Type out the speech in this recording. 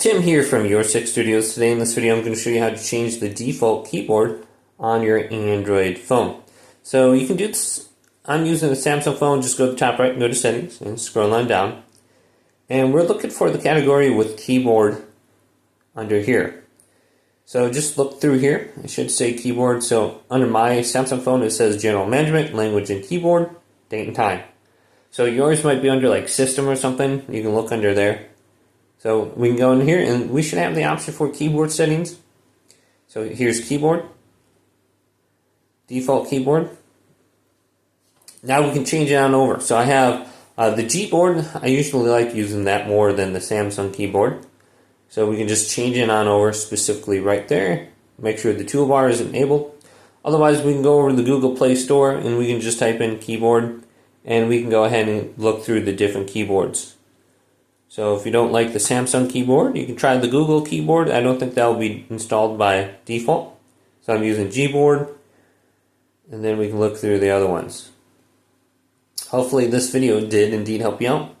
Tim here from Your Six Studios. Today in this video I'm going to show you how to change the default keyboard on your Android phone. So you can do this. I'm using a Samsung phone. Just go to the top right and go to settings and scroll on down. And we're looking for the category with keyboard under here. So just look through here. It should say keyboard. So under my Samsung phone it says general management, language and keyboard, date and time. So yours might be under like system or something. You can look under there. So we can go in here and we should have the option for keyboard settings. So here's keyboard, default keyboard. Now we can change it on over. So I have the Gboard. I usually like using that more than the Samsung keyboard. So we can just change it on over specifically right there. Make sure the toolbar is enabled. Otherwise we can go over to the Google Play Store and we can just type in keyboard and we can go ahead and look through the different keyboards. So if you don't like the Samsung keyboard, you can try the Google keyboard. I don't think that will be installed by default. So I'm using Gboard, and then we can look through the other ones. Hopefully this video did indeed help you out.